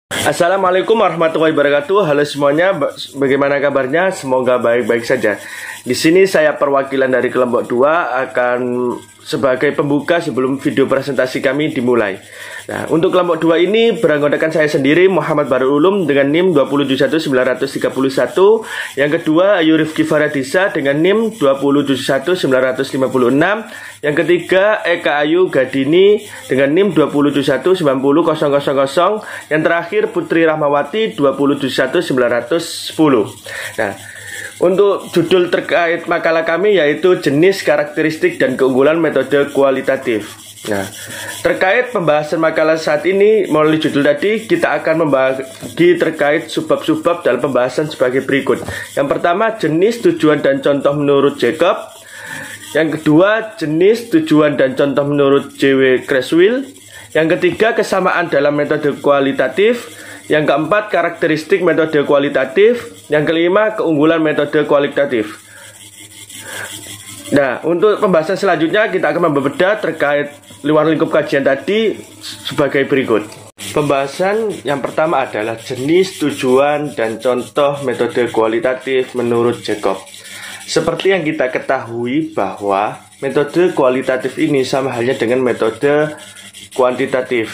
Assalamualaikum warahmatullahi wabarakatuh. Halo semuanya, bagaimana kabarnya? Semoga baik-baik saja. Di sini saya perwakilan dari kelompok 2 akan sebagai pembuka sebelum video presentasi kami dimulai. Nah, untuk kelompok 2 ini beranggotakan saya sendiri, Muhammad Barul Ulum dengan NIM 27931. Yang kedua, Ayu Rifki Faradisa dengan NIM 27956. Yang ketiga, Eka Ayu Gadini dengan NIM 2719000. Yang terakhir, Putri Rahmawati 2719010. Nah, untuk judul terkait makalah kami yaitu jenis, karakteristik, dan keunggulan metode kualitatif. Nah, terkait pembahasan makalah saat ini melalui judul tadi, kita akan membagi terkait subbab-subbab dalam pembahasan sebagai berikut. Yang pertama, jenis, tujuan, dan contoh menurut Jacob. Yang kedua, jenis, tujuan, dan contoh menurut J.W. Creswell. Yang ketiga, kesamaan dalam metode kualitatif. Yang keempat, karakteristik metode kualitatif. Yang kelima, keunggulan metode kualitatif. Nah, untuk pembahasan selanjutnya kita akan membedah terkait luar lingkup kajian tadi sebagai berikut. Pembahasan yang pertama adalah jenis, tujuan, dan contoh metode kualitatif menurut Jacob. Seperti yang kita ketahui bahwa metode kualitatif ini sama halnya dengan metode kuantitatif.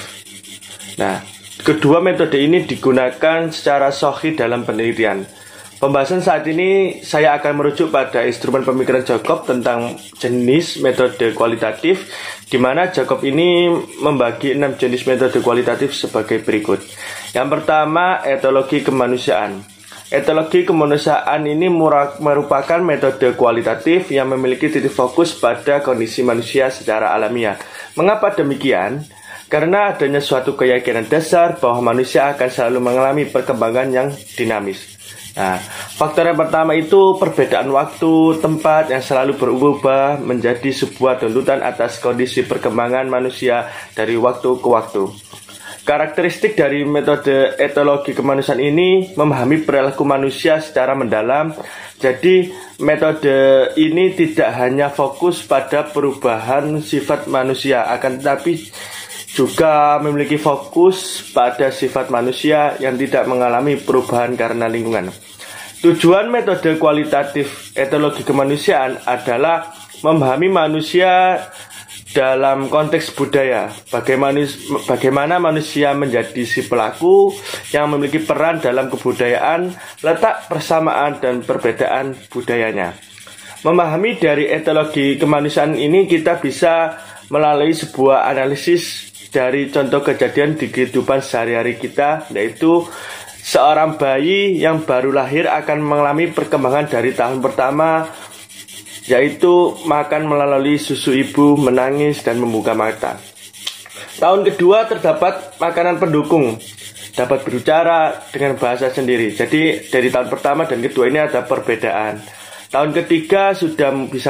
Nah, kedua metode ini digunakan secara sahih dalam penelitian. Pembahasan saat ini saya akan merujuk pada instrumen pemikiran Jacob tentang jenis metode kualitatif, di mana Jacob ini membagi 6 jenis metode kualitatif sebagai berikut. Yang pertama, etologi kemanusiaan. Etologi kemanusiaan ini merupakan metode kualitatif yang memiliki titik fokus pada kondisi manusia secara alamiah. Mengapa demikian? Karena adanya suatu keyakinan dasar bahwa manusia akan selalu mengalami perkembangan yang dinamis. Nah, faktor yang pertama itu perbedaan waktu, tempat yang selalu berubah menjadi sebuah tuntutan atas kondisi perkembangan manusia dari waktu ke waktu. Karakteristik dari metode etologi kemanusiaan ini memahami perilaku manusia secara mendalam. Jadi, metode ini tidak hanya fokus pada perubahan sifat manusia, akan tetapi juga memiliki fokus pada sifat manusia yang tidak mengalami perubahan karena lingkungan. Tujuan metode kualitatif etologi kemanusiaan adalah memahami manusia dalam konteks budaya. Bagaimana manusia menjadi si pelaku yang memiliki peran dalam kebudayaan, letak persamaan dan perbedaan budayanya. Memahami dari etologi kemanusiaan ini kita bisa melalui sebuah analisis dari contoh kejadian di kehidupan sehari-hari kita, yaitu seorang bayi yang baru lahir akan mengalami perkembangan dari tahun pertama, yaitu makan melalui susu ibu, menangis, dan membuka mata. Tahun kedua terdapat makanan pendukung, dapat berbicara dengan bahasa sendiri. Jadi dari tahun pertama dan kedua ini ada perbedaan. Tahun ketiga sudah bisa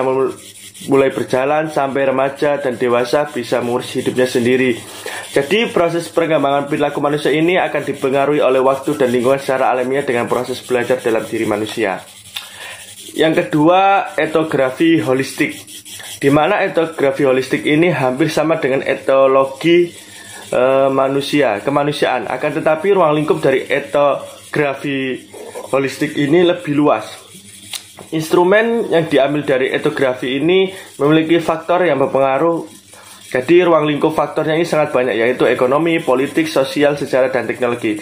mulai berjalan, sampai remaja dan dewasa bisa mengurus hidupnya sendiri. Jadi proses perkembangan perilaku manusia ini akan dipengaruhi oleh waktu dan lingkungan secara alamiah dengan proses belajar dalam diri manusia. Yang kedua, etografi holistik, di mana etografi holistik ini hampir sama dengan etologi kemanusiaan. Akan tetapi ruang lingkup dari etografi holistik ini lebih luas. Instrumen yang diambil dari etografi ini memiliki faktor yang berpengaruh. Jadi ruang lingkup faktornya ini sangat banyak, yaitu ekonomi, politik, sosial, sejarah, dan teknologi.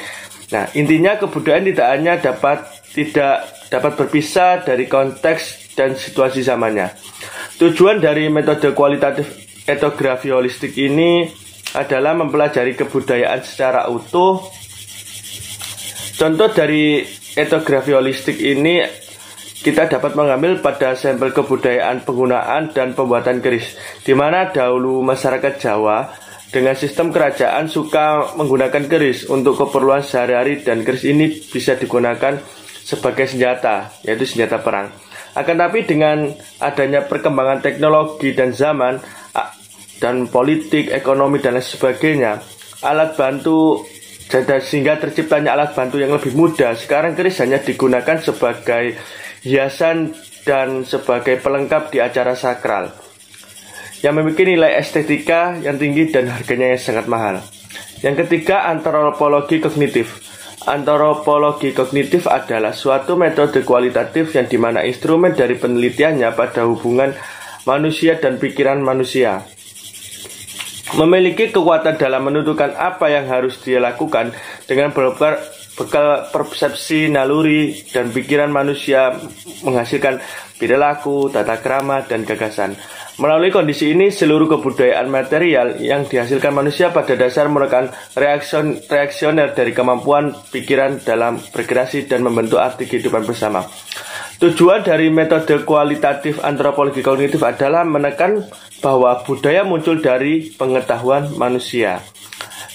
Nah, intinya kebudayaan tidak dapat berpisah dari konteks dan situasi zamannya. Tujuan dari metode kualitatif etografi holistik ini adalah mempelajari kebudayaan secara utuh. Contoh dari etografi holistik ini kita dapat mengambil pada sampel kebudayaan penggunaan dan pembuatan keris, di mana dahulu masyarakat Jawa dengan sistem kerajaan suka menggunakan keris untuk keperluan sehari-hari, dan keris ini bisa digunakan sebagai senjata, yaitu senjata perang. Akan tapi dengan adanya perkembangan teknologi dan zaman dan politik, ekonomi, dan lain sebagainya, alat bantu sehingga terciptanya alat bantu yang lebih mudah. Sekarang keris hanya digunakan sebagai hiasan dan sebagai pelengkap di acara sakral yang memiliki nilai estetika yang tinggi dan harganya yang sangat mahal. Yang ketiga, antropologi kognitif. Antropologi kognitif adalah suatu metode kualitatif yang dimana instrumen dari penelitiannya pada hubungan manusia dan pikiran manusia. Memiliki kekuatan dalam menentukan apa yang harus dia lakukan dengan bekal persepsi, naluri, dan pikiran manusia menghasilkan perilaku, tata krama, dan gagasan. Melalui kondisi ini, seluruh kebudayaan material yang dihasilkan manusia pada dasar merupakan reaksioner dari kemampuan pikiran dalam berkreasi dan membentuk arti kehidupan bersama. Tujuan dari metode kualitatif antropologi kognitif adalah menekan bahwa budaya muncul dari pengetahuan manusia.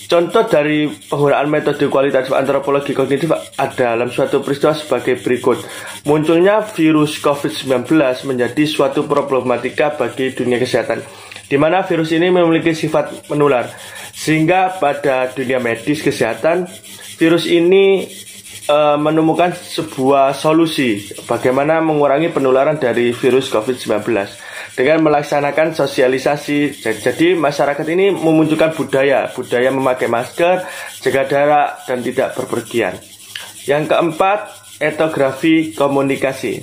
Contoh dari penggunaan metode kualitatif antropologi kognitif ada dalam suatu peristiwa sebagai berikut. Munculnya virus COVID-19 menjadi suatu problematika bagi dunia kesehatan, di mana virus ini memiliki sifat menular. Sehingga pada dunia medis kesehatan, virus ini menemukan sebuah solusi bagaimana mengurangi penularan dari virus COVID-19 dengan melaksanakan sosialisasi. Jadi masyarakat ini memunculkan budaya memakai masker, jaga jarak, dan tidak berpergian. Yang keempat, etnografi komunikasi.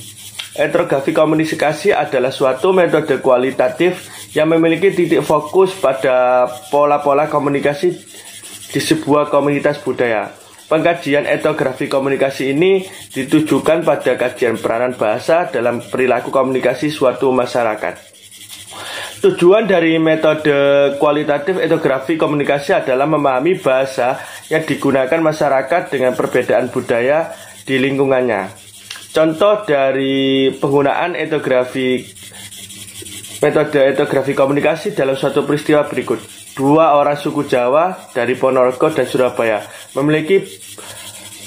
Etnografi komunikasi adalah suatu metode kualitatif yang memiliki titik fokus pada pola-pola komunikasi di sebuah komunitas budaya. Pengkajian etnografi komunikasi ini ditujukan pada kajian peranan bahasa dalam perilaku komunikasi suatu masyarakat. Tujuan dari metode kualitatif etnografi komunikasi adalah memahami bahasa yang digunakan masyarakat dengan perbedaan budaya di lingkungannya. Contoh dari penggunaan metode etnografi komunikasi dalam suatu peristiwa berikut. Dua orang suku Jawa dari Ponorogo dan Surabaya memiliki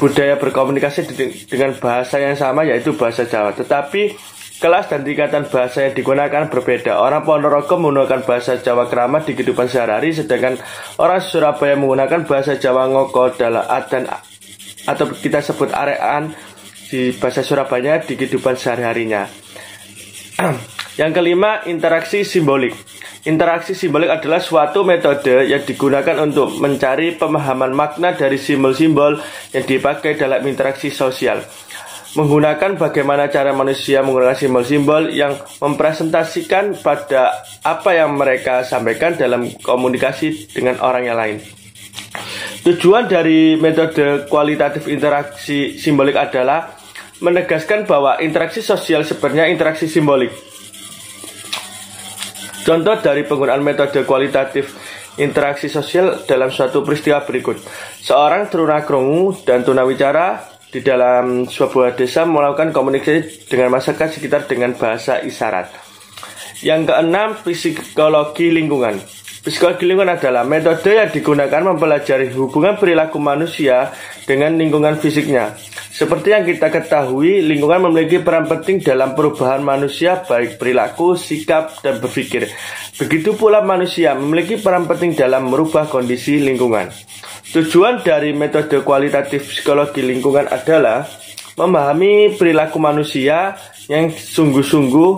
budaya berkomunikasi dengan bahasa yang sama, yaitu bahasa Jawa. Tetapi kelas dan tingkatan bahasa yang digunakan berbeda. Orang Ponorogo menggunakan bahasa Jawa keramat di kehidupan sehari-hari, sedangkan orang Surabaya menggunakan bahasa Jawa ngoko atau kita sebut arean di bahasa Surabaya di kehidupan sehari-harinya. Yang kelima, interaksi simbolik. Interaksi simbolik adalah suatu metode yang digunakan untuk mencari pemahaman makna dari simbol-simbol yang dipakai dalam interaksi sosial. Menggunakan bagaimana cara manusia menggunakan simbol-simbol yang mempresentasikan pada apa yang mereka sampaikan dalam komunikasi dengan orang yang lain. Tujuan dari metode kualitatif interaksi simbolik adalah menegaskan bahwa interaksi sosial sebenarnya interaksi simbolik. Contoh dari penggunaan metode kualitatif interaksi sosial dalam suatu peristiwa berikut. Seorang tunarungu dan tunawicara di dalam sebuah desa melakukan komunikasi dengan masyarakat sekitar dengan bahasa isyarat. Yang keenam, psikologi lingkungan. Psikologi lingkungan adalah metode yang digunakan mempelajari hubungan perilaku manusia dengan lingkungan fisiknya. Seperti yang kita ketahui, lingkungan memiliki peran penting dalam perubahan manusia, baik perilaku, sikap, dan berpikir. Begitu pula manusia memiliki peran penting dalam merubah kondisi lingkungan. Tujuan dari metode kualitatif psikologi lingkungan adalah memahami perilaku manusia yang sungguh-sungguh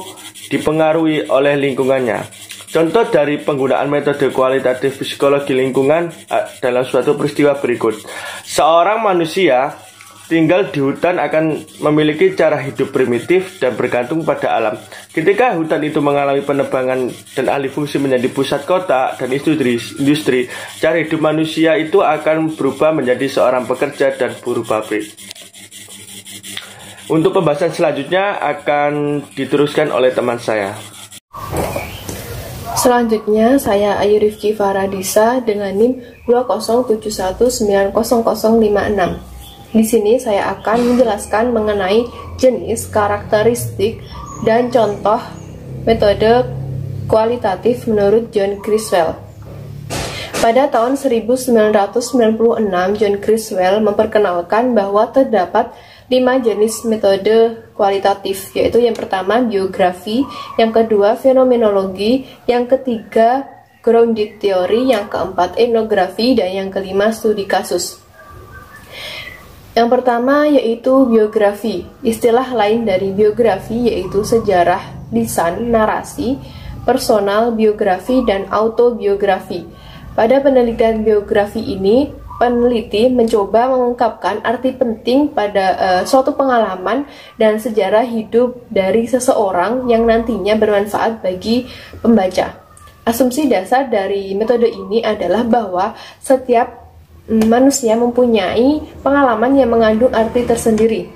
dipengaruhi oleh lingkungannya. Contoh dari penggunaan metode kualitatif psikologi lingkungan dalam suatu peristiwa berikut. Seorang manusia tinggal di hutan akan memiliki cara hidup primitif dan bergantung pada alam. Ketika hutan itu mengalami penebangan dan alih fungsi menjadi pusat kota dan industri, cara hidup manusia itu akan berubah menjadi seorang pekerja dan buruh pabrik. Untuk pembahasan selanjutnya akan diteruskan oleh teman saya. Selanjutnya, saya Ayu Rifki Faradisa dengan NIM 207190056. Di sini saya akan menjelaskan mengenai jenis, karakteristik, dan contoh metode kualitatif menurut John Criswell. Pada tahun 1996, John Criswell memperkenalkan bahwa terdapat 5 jenis metode kualitatif, yaitu yang pertama biografi, yang kedua fenomenologi, yang ketiga grounded theory, yang keempat etnografi, dan yang kelima studi kasus. Yang pertama yaitu biografi. Istilah lain dari biografi yaitu sejarah, lisan, narasi, personal, biografi, dan autobiografi. Pada penelitian biografi ini, peneliti mencoba mengungkapkan arti penting pada suatu pengalaman dan sejarah hidup dari seseorang yang nantinya bermanfaat bagi pembaca. Asumsi dasar dari metode ini adalah bahwa setiap manusia mempunyai pengalaman yang mengandung arti tersendiri.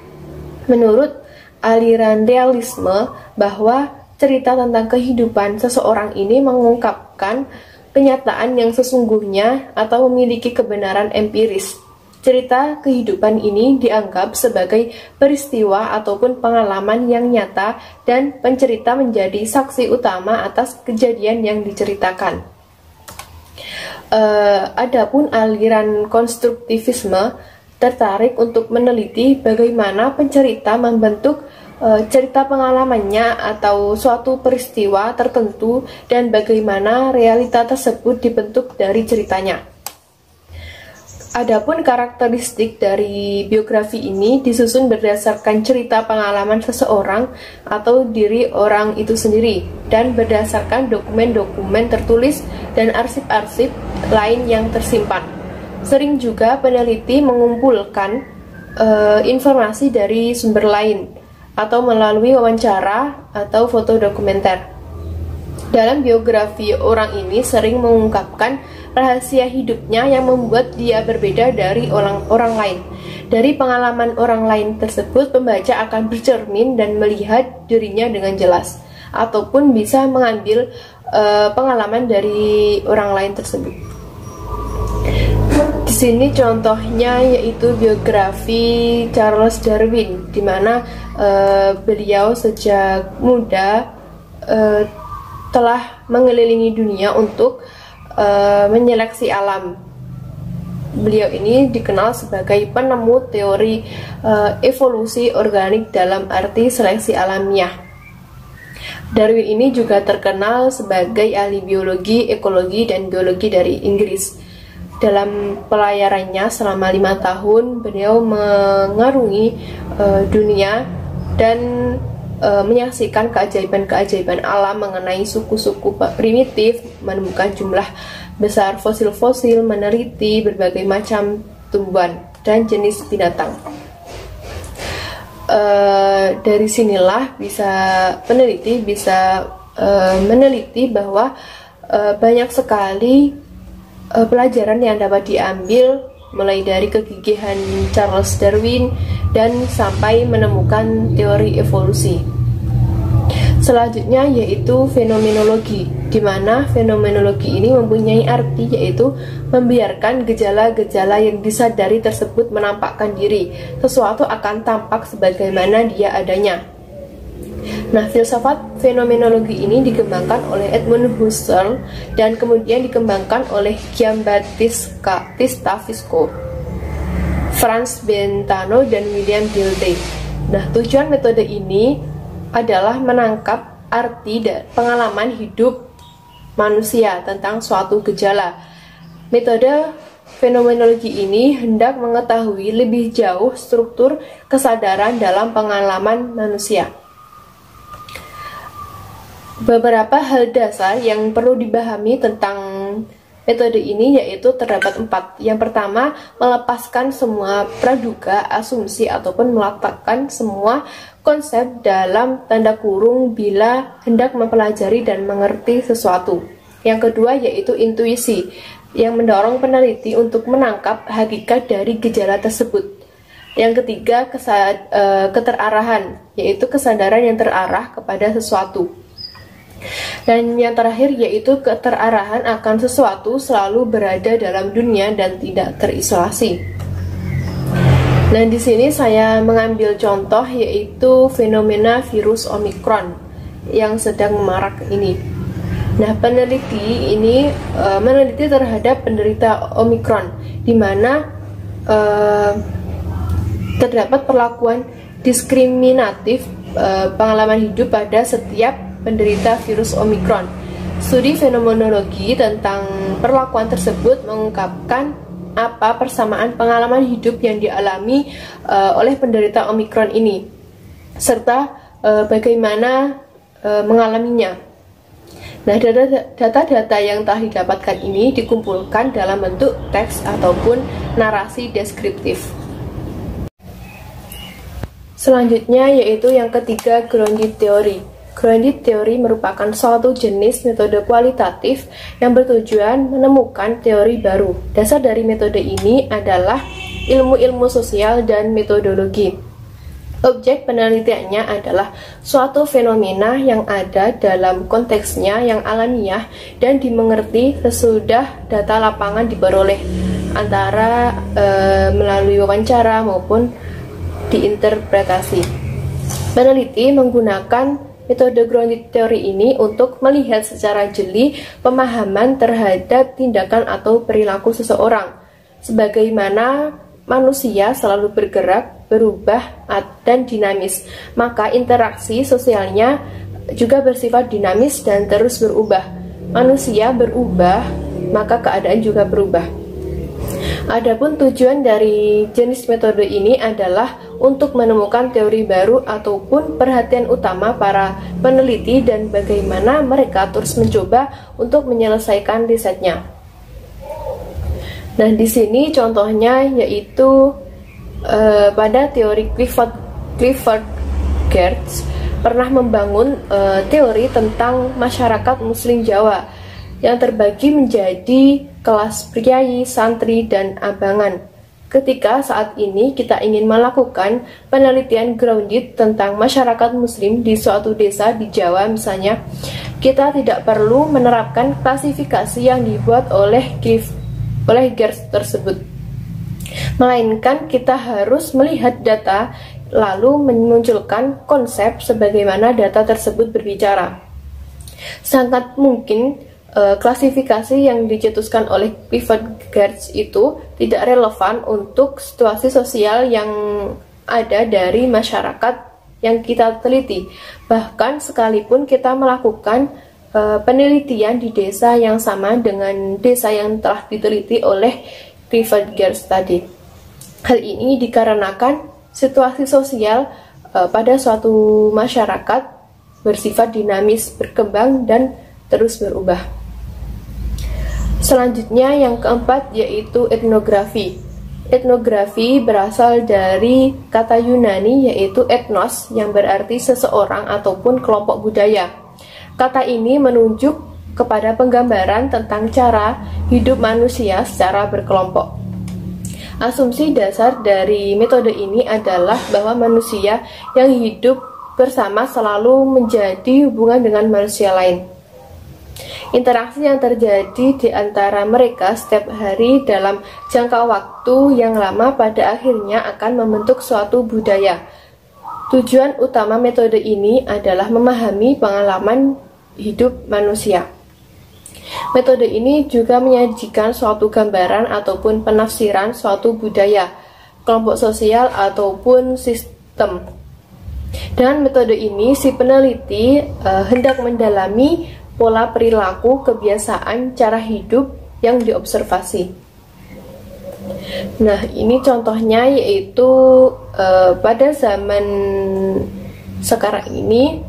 Menurut aliran realisme, bahwa cerita tentang kehidupan seseorang ini mengungkapkan kenyataan yang sesungguhnya atau memiliki kebenaran empiris. Cerita kehidupan ini dianggap sebagai peristiwa ataupun pengalaman yang nyata dan pencerita menjadi saksi utama atas kejadian yang diceritakan. Adapun aliran konstruktivisme tertarik untuk meneliti bagaimana pencerita membentuk cerita pengalamannya atau suatu peristiwa tertentu dan bagaimana realita tersebut dibentuk dari ceritanya. Adapun karakteristik dari biografi ini disusun berdasarkan cerita pengalaman seseorang atau diri orang itu sendiri dan berdasarkan dokumen-dokumen tertulis dan arsip-arsip lain yang tersimpan. Sering juga peneliti mengumpulkan informasi dari sumber lain atau melalui wawancara atau foto dokumenter. Dalam biografi orang ini sering mengungkapkan rahasia hidupnya yang membuat dia berbeda dari orang lain. Dari pengalaman orang lain tersebut, pembaca akan bercermin dan melihat dirinya dengan jelas, ataupun bisa mengambil pengalaman dari orang lain tersebut. Di sini contohnya yaitu biografi Charles Darwin, di mana beliau sejak muda telah mengelilingi dunia untuk menyeleksi alam. Beliau ini dikenal sebagai penemu teori evolusi organik dalam arti seleksi alamiah. Darwin ini juga terkenal sebagai ahli biologi, ekologi, dan geologi dari Inggris. Dalam pelayarannya selama 5 tahun, beliau mengarungi dunia dan menyaksikan keajaiban-keajaiban alam mengenai suku-suku primitif, menemukan jumlah besar fosil-fosil, meneliti berbagai macam tumbuhan dan jenis binatang. Dari sinilah peneliti bisa meneliti bahwa banyak sekali pelajaran yang dapat diambil mulai dari kegigihan Charles Darwin dan sampai menemukan teori evolusi. Selanjutnya yaitu fenomenologi, di mana fenomenologi ini mempunyai arti yaitu membiarkan gejala-gejala yang disadari tersebut menampakkan diri. Sesuatu akan tampak sebagaimana dia adanya. Nah, filsafat fenomenologi ini dikembangkan oleh Edmund Husserl dan kemudian dikembangkan oleh Giambattista Visco, Franz Brentano, dan William Dilthey. Nah, tujuan metode ini adalah menangkap arti dan pengalaman hidup manusia tentang suatu gejala. Metode fenomenologi ini hendak mengetahui lebih jauh struktur kesadaran dalam pengalaman manusia. Beberapa hal dasar yang perlu dipahami tentang metode ini yaitu terdapat 4. Yang pertama, melepaskan semua praduga, asumsi, ataupun meletakkan semua konsep dalam tanda kurung bila hendak mempelajari dan mengerti sesuatu. Yang kedua yaitu intuisi, yang mendorong peneliti untuk menangkap hakikat dari gejala tersebut. Yang ketiga, keterarahan, yaitu kesadaran yang terarah kepada sesuatu. Dan yang terakhir yaitu keterarahan akan sesuatu selalu berada dalam dunia dan tidak terisolasi. Nah, di sini saya mengambil contoh yaitu fenomena virus Omicron yang sedang marak ini. Nah, peneliti ini meneliti terhadap penderita Omicron, di mana terdapat perlakuan diskriminatif pengalaman hidup pada setiap penderita virus Omicron. Studi fenomenologi tentang perlakuan tersebut mengungkapkan apa persamaan pengalaman hidup yang dialami oleh penderita Omicron ini, serta bagaimana mengalaminya. Nah, data-data yang telah didapatkan ini dikumpulkan dalam bentuk teks ataupun narasi deskriptif. Selanjutnya yaitu yang ketiga, grounded theory. Grounded theory merupakan suatu jenis metode kualitatif yang bertujuan menemukan teori baru. Dasar dari metode ini adalah ilmu-ilmu sosial dan metodologi. Objek penelitiannya adalah suatu fenomena yang ada dalam konteksnya yang alamiah dan dimengerti sesudah data lapangan diperoleh, antara melalui wawancara maupun diinterpretasi. Peneliti menggunakan metode grounded theory ini untuk melihat secara jeli pemahaman terhadap tindakan atau perilaku seseorang, sebagaimana manusia selalu bergerak, berubah, dan dinamis, maka interaksi sosialnya juga bersifat dinamis dan terus berubah. Manusia berubah, maka keadaan juga berubah. Adapun tujuan dari jenis metode ini adalah untuk menemukan teori baru ataupun perhatian utama para peneliti dan bagaimana mereka terus mencoba untuk menyelesaikan risetnya. Nah, di sini contohnya yaitu pada teori Clifford Geertz pernah membangun teori tentang masyarakat Muslim Jawa yang terbagi menjadi kelas priai, santri, dan abangan. Ketika saat ini kita ingin melakukan penelitian grounded tentang masyarakat Muslim di suatu desa di Jawa misalnya, kita tidak perlu menerapkan klasifikasi yang dibuat oleh Geertz tersebut, melainkan kita harus melihat data lalu memunculkan konsep sebagaimana data tersebut berbicara. Sangat mungkin klasifikasi yang dicetuskan oleh Clifford Geertz itu tidak relevan untuk situasi sosial yang ada dari masyarakat yang kita teliti. Bahkan sekalipun kita melakukan penelitian di desa yang sama dengan desa yang telah diteliti oleh Clifford Geertz tadi. Hal ini dikarenakan situasi sosial pada suatu masyarakat bersifat dinamis, berkembang, dan terus berubah. Selanjutnya yang keempat yaitu etnografi. Etnografi berasal dari kata Yunani yaitu ethnos yang berarti seseorang ataupun kelompok budaya. Kata ini menunjuk kepada penggambaran tentang cara hidup manusia secara berkelompok. Asumsi dasar dari metode ini adalah bahwa manusia yang hidup bersama selalu menjadi hubungan dengan manusia lain. Interaksi yang terjadi di antara mereka setiap hari dalam jangka waktu yang lama pada akhirnya akan membentuk suatu budaya. Tujuan utama metode ini adalah memahami pengalaman hidup manusia. Metode ini juga menyajikan suatu gambaran ataupun penafsiran suatu budaya, kelompok sosial ataupun sistem. Dengan metode ini, si peneliti hendak mendalami pola perilaku, kebiasaan, cara hidup yang diobservasi. Nah, ini contohnya yaitu pada zaman sekarang ini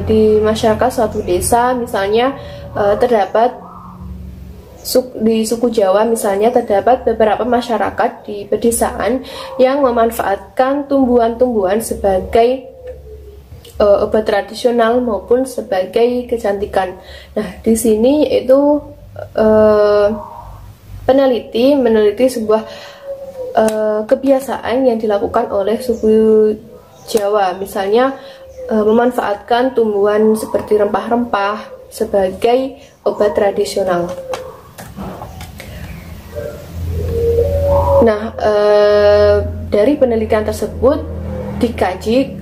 di masyarakat suatu desa misalnya terdapat di suku Jawa misalnya terdapat beberapa masyarakat di pedesaan yang memanfaatkan tumbuhan-tumbuhan sebagai obat tradisional maupun sebagai kecantikan. Nah, di sini yaitu peneliti meneliti sebuah kebiasaan yang dilakukan oleh suku Jawa, misalnya memanfaatkan tumbuhan seperti rempah-rempah sebagai obat tradisional. Nah, dari penelitian tersebut dikaji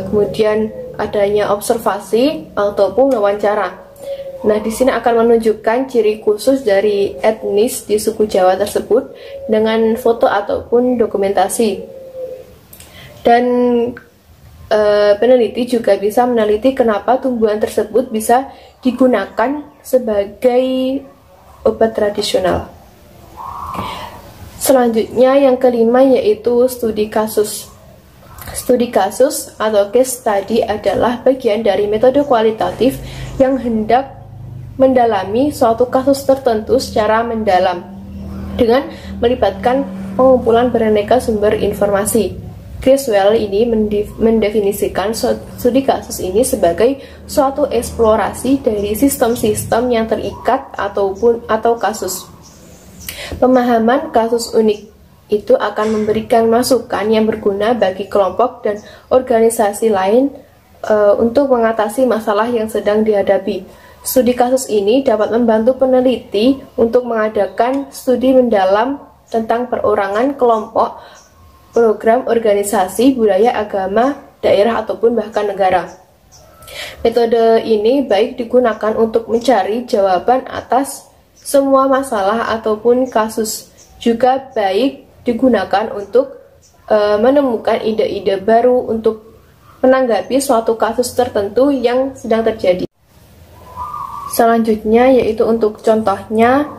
kemudian adanya observasi ataupun wawancara. Nah, di sini akan menunjukkan ciri khusus dari etnis di suku Jawa tersebut dengan foto ataupun dokumentasi. Dan peneliti juga bisa meneliti kenapa tumbuhan tersebut bisa digunakan sebagai obat tradisional. Selanjutnya yang kelima yaitu studi kasus. Studi kasus atau case study adalah bagian dari metode kualitatif yang hendak mendalami suatu kasus tertentu secara mendalam dengan melibatkan pengumpulan beraneka sumber informasi. Criswell ini mendefinisikan studi kasus ini sebagai suatu eksplorasi dari sistem-sistem yang terikat atau kasus. Pemahaman kasus unik itu akan memberikan masukan yang berguna bagi kelompok dan organisasi lain untuk mengatasi masalah yang sedang dihadapi. Studi kasus ini dapat membantu peneliti untuk mengadakan studi mendalam tentang perorangan kelompok, program, organisasi, budaya, agama, daerah, ataupun bahkan negara. Metode ini baik digunakan untuk mencari jawaban atas semua masalah ataupun kasus, juga baik digunakan untuk menemukan ide-ide baru untuk menanggapi suatu kasus tertentu yang sedang terjadi. Selanjutnya yaitu untuk contohnya,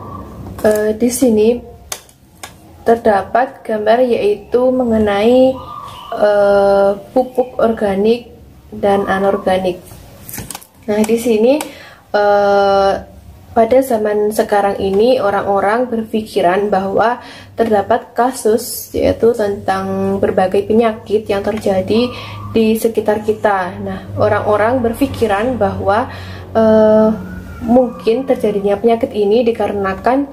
di sini terdapat gambar yaitu mengenai pupuk organik dan anorganik. Nah, di sini pada zaman sekarang ini orang-orang berpikiran bahwa terdapat kasus yaitu tentang berbagai penyakit yang terjadi di sekitar kita. Nah, orang-orang berpikiran bahwa mungkin terjadinya penyakit ini dikarenakan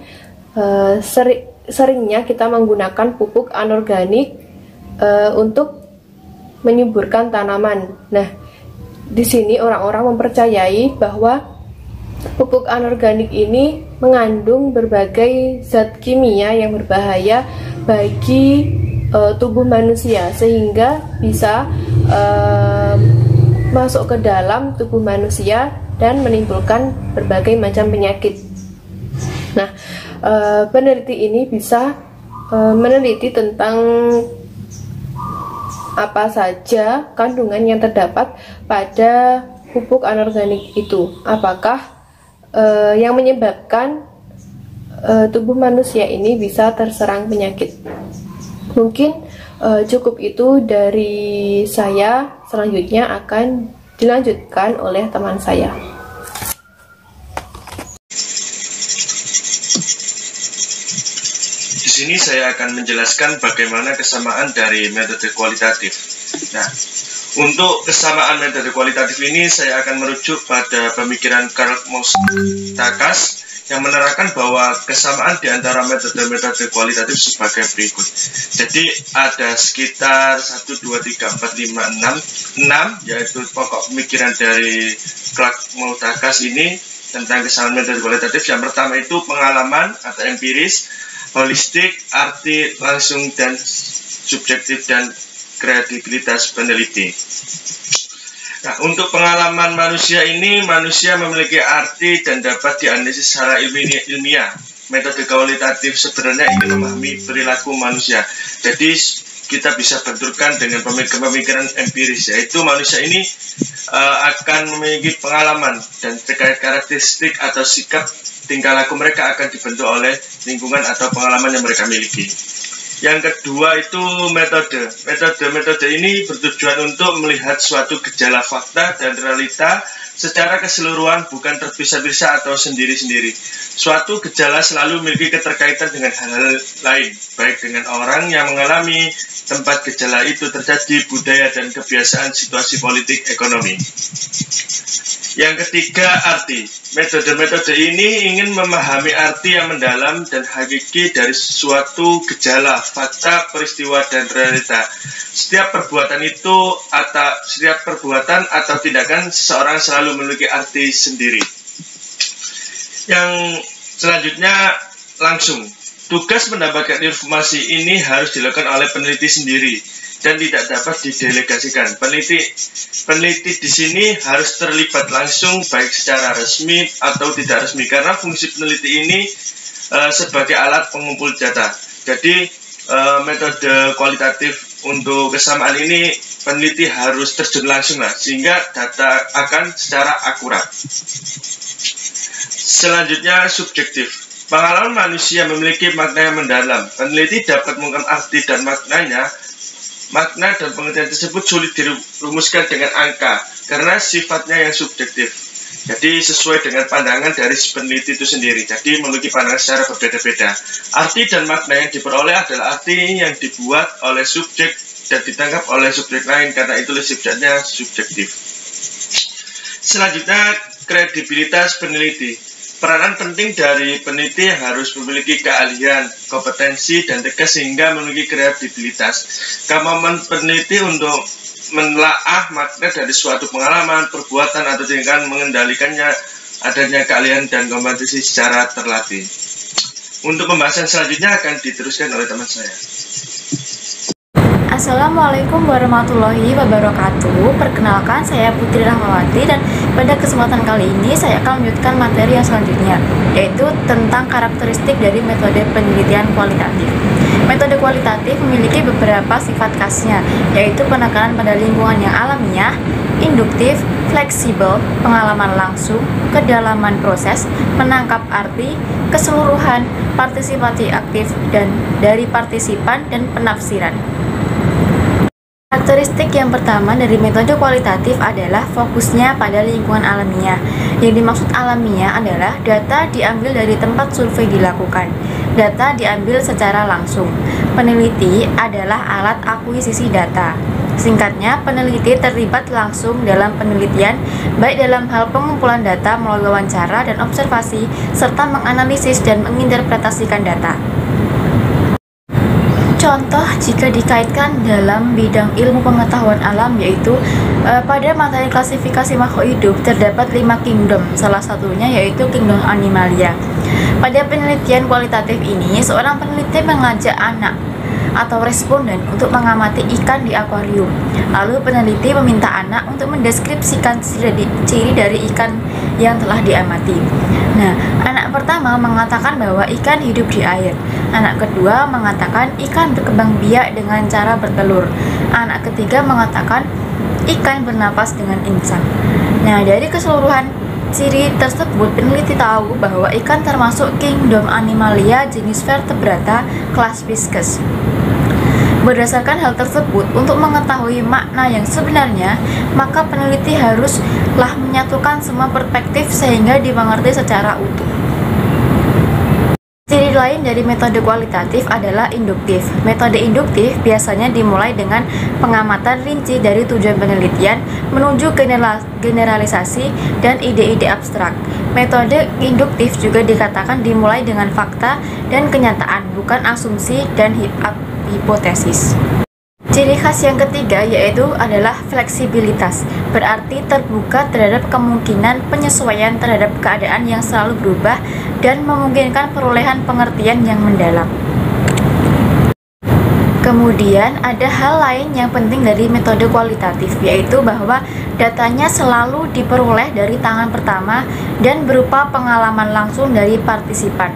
seringnya kita menggunakan pupuk anorganik untuk menyuburkan tanaman. Nah, di sini orang-orang mempercayai bahwa pupuk anorganik ini mengandung berbagai zat kimia yang berbahaya bagi tubuh manusia, sehingga bisa masuk ke dalam tubuh manusia dan menimbulkan berbagai macam penyakit. Nah, peneliti ini bisa meneliti tentang apa saja kandungan yang terdapat pada pupuk anorganik itu. Apakah yang menyebabkan tubuh manusia ini bisa terserang penyakit. Mungkin cukup itu dari saya. Selanjutnya akan dilanjutkan oleh teman saya. Di sini saya akan menjelaskan bagaimana kesamaan dari metode kualitatif. Nah, untuk kesamaan metode kualitatif ini saya akan merujuk pada pemikiran Karl Takas yang menerangkan bahwa kesamaan di antara metode-metode kualitatif sebagai berikut. Jadi ada sekitar 1, 2, 3, 4, 5, 6 yaitu pokok pemikiran dari Karl Takas ini tentang kesamaan metode kualitatif. Yang pertama itu pengalaman atau empiris, holistik, arti, langsung, dan subjektif, dan kredibilitas peneliti. Nah, untuk pengalaman manusia ini, manusia memiliki arti dan dapat dianalisis secara ilmiah. Metode kualitatif sebenarnya ingin memahami perilaku manusia. Jadi kita bisa benturkan dengan pemikiran empiris, yaitu manusia ini akan memiliki pengalaman dan terkait karakteristik atau sikap tingkah laku mereka akan dibentuk oleh lingkungan atau pengalaman yang mereka miliki. Yang kedua itu metode. Metode ini bertujuan untuk melihat suatu gejala fakta dan realita secara keseluruhan, bukan terpisah-pisah atau sendiri-sendiri. Suatu gejala selalu memiliki keterkaitan dengan hal-hal lain, baik dengan orang yang mengalami tempat gejala itu terjadi, budaya dan kebiasaan, situasi politik, ekonomi. Yang ketiga, arti. Metode-metode ini ingin memahami arti yang mendalam dan hakiki dari suatu gejala, fakta, peristiwa, dan realita. Setiap perbuatan atau tindakan seseorang selalu memiliki arti sendiri. Yang selanjutnya, langsung. Tugas mendapatkan informasi ini harus dilakukan oleh peneliti sendiri dan tidak dapat didelegasikan. Peneliti di sini harus terlibat langsung, baik secara resmi atau tidak resmi, karena fungsi peneliti ini sebagai alat pengumpul data. Jadi metode kualitatif untuk kesamaan ini peneliti harus terjun langsung sehingga data akan secara akurat. Selanjutnya, subjektif. Pengalaman manusia memiliki makna yang mendalam. Peneliti dapat mengungkapkan arti dan maknanya makna dan pengertian tersebut sulit dirumuskan dengan angka karena sifatnya yang subjektif. Jadi sesuai dengan pandangan dari peneliti itu sendiri. Jadi memiliki pandangan secara berbeda-beda. Arti dan makna yang diperoleh adalah arti yang dibuat oleh subjek dan ditangkap oleh subjek lain karena itu sifatnya subjektif. Selanjutnya, kredibilitas peneliti. Peranan penting dari peneliti harus memiliki keahlian, kompetensi, dan tegas sehingga memiliki kredibilitas. Kemampuan peneliti untuk menelaah makna dari suatu pengalaman, perbuatan, atau tindakan mengendalikannya adanya keahlian dan kompetensi secara terlatih. Untuk pembahasan selanjutnya akan diteruskan oleh teman saya. Assalamualaikum warahmatullahi wabarakatuh. Perkenalkan, saya Putri Rahmawati dan pada kesempatan kali ini saya akan melanjutkan materi yang selanjutnya, yaitu tentang karakteristik dari metode penelitian kualitatif. Metode kualitatif memiliki beberapa sifat khasnya, yaitu penekanan pada lingkungan yang alamiah, induktif, fleksibel, pengalaman langsung, kedalaman proses, menangkap arti, keseluruhan, partisipasi aktif, dan dari partisipan dan penafsiran. Karakteristik yang pertama dari metode kualitatif adalah fokusnya pada lingkungan alamiah. Yang dimaksud alamiah adalah data diambil dari tempat survei dilakukan. Data diambil secara langsung. Peneliti adalah alat akuisisi data. Singkatnya, peneliti terlibat langsung dalam penelitian, baik dalam hal pengumpulan data melalui wawancara dan observasi, serta menganalisis dan menginterpretasikan data. Contoh jika dikaitkan dalam bidang ilmu pengetahuan alam, yaitu pada materi klasifikasi makhluk hidup terdapat 5 kingdom, salah satunya yaitu kingdom Animalia. Pada penelitian kualitatif ini, seorang peneliti mengajak anak atau responden untuk mengamati ikan di akuarium. Lalu peneliti meminta anak untuk mendeskripsikan ciri dari ikan yang telah diamati. Nah, anak pertama mengatakan bahwa ikan hidup di air. Anak kedua mengatakan ikan berkembang biak dengan cara bertelur. Anak ketiga mengatakan ikan bernapas dengan insang. Nah, dari keseluruhan ciri tersebut, peneliti tahu bahwa ikan termasuk kingdom Animalia jenis vertebrata kelas Pisces. Berdasarkan hal tersebut, untuk mengetahui makna yang sebenarnya, maka peneliti haruslah menyatukan semua perspektif sehingga dimengerti secara utuh. Ciri lain dari metode kualitatif adalah induktif. Metode induktif biasanya dimulai dengan pengamatan rinci dari tujuan penelitian menuju generalisasi dan ide-ide abstrak. Metode induktif juga dikatakan dimulai dengan fakta dan kenyataan, bukan asumsi dan hipotesis. Ciri khas yang ketiga yaitu adalah fleksibilitas, berarti terbuka terhadap kemungkinan penyesuaian terhadap keadaan yang selalu berubah dan memungkinkan perolehan pengertian yang mendalam. Kemudian ada hal lain yang penting dari metode kualitatif, yaitu bahwa datanya selalu diperoleh dari tangan pertama dan berupa pengalaman langsung dari partisipan.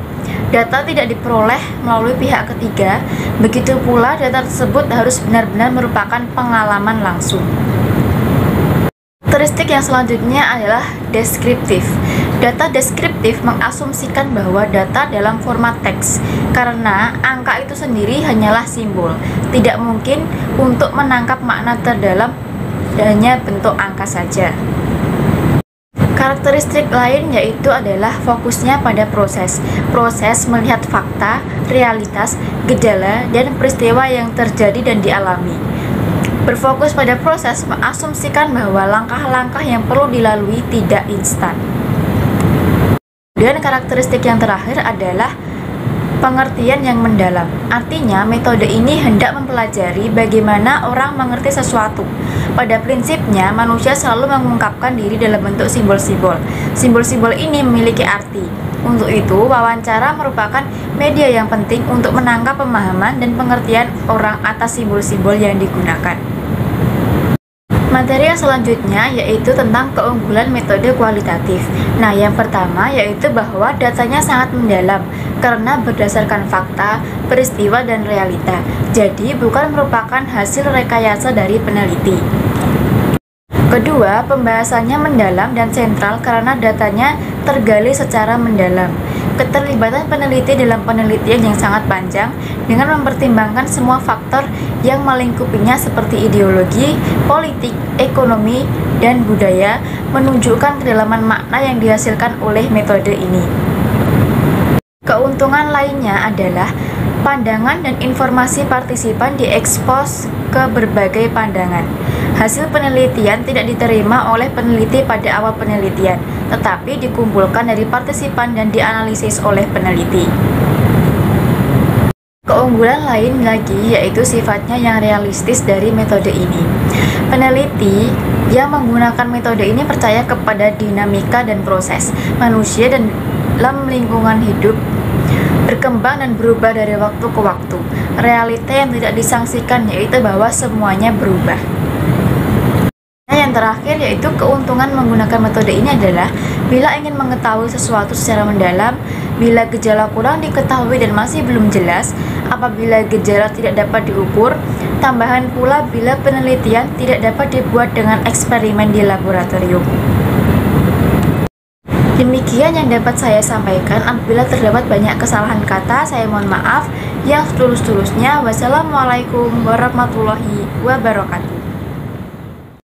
Data tidak diperoleh melalui pihak ketiga, begitu pula data tersebut harus benar-benar merupakan pengalaman langsung. Karakteristik yang selanjutnya adalah deskriptif. Data deskriptif mengasumsikan bahwa data dalam format teks, karena angka itu sendiri hanyalah simbol. Tidak mungkin untuk menangkap makna terdalam hanya bentuk angka saja. Karakteristik lain yaitu adalah fokusnya pada proses. Proses melihat fakta, realitas, gejala, dan peristiwa yang terjadi dan dialami. Berfokus pada proses mengasumsikan bahwa langkah-langkah yang perlu dilalui tidak instan. Dan karakteristik yang terakhir adalah pengertian yang mendalam. Artinya, metode ini hendak mempelajari bagaimana orang mengerti sesuatu. Pada prinsipnya, manusia selalu mengungkapkan diri dalam bentuk simbol-simbol. Simbol-simbol ini memiliki arti. Untuk itu, wawancara merupakan media yang penting untuk menangkap pemahaman dan pengertian orang atas simbol-simbol yang digunakan. Materi yang selanjutnya yaitu tentang keunggulan metode kualitatif. Nah, yang pertama yaitu bahwa datanya sangat mendalam karena berdasarkan fakta, peristiwa, dan realita. Jadi, bukan merupakan hasil rekayasa dari peneliti. Kedua, pembahasannya mendalam dan sentral karena datanya tergali secara mendalam. keterlibatan peneliti dalam penelitian yang sangat panjang dengan mempertimbangkan semua faktor yang melingkupinya seperti ideologi, politik, ekonomi, dan budaya menunjukkan kedalaman makna yang dihasilkan oleh metode ini. Keuntungan lainnya adalah pandangan dan informasi partisipan diekspos ke berbagai pandangan. Hasil penelitian tidak diterima oleh peneliti pada awal penelitian, tetapi dikumpulkan dari partisipan dan dianalisis oleh peneliti. Keunggulan lain lagi yaitu sifatnya yang realistis dari metode ini. Peneliti yang menggunakan metode ini percaya kepada dinamika dan proses manusia dan dalam lingkungan hidup berkembang dan berubah dari waktu ke waktu. Realita yang tidak disangsikan yaitu bahwa semuanya berubah. Yang terakhir yaitu keuntungan menggunakan metode ini adalah bila ingin mengetahui sesuatu secara mendalam, bila gejala kurang diketahui dan masih belum jelas, apabila gejala tidak dapat diukur, tambahan pula bila penelitian tidak dapat dibuat dengan eksperimen di laboratorium. Demikian yang dapat saya sampaikan. Apabila terdapat banyak kesalahan kata, saya mohon maaf. Yang setulus-tulusnya, wassalamualaikum warahmatullahi wabarakatuh.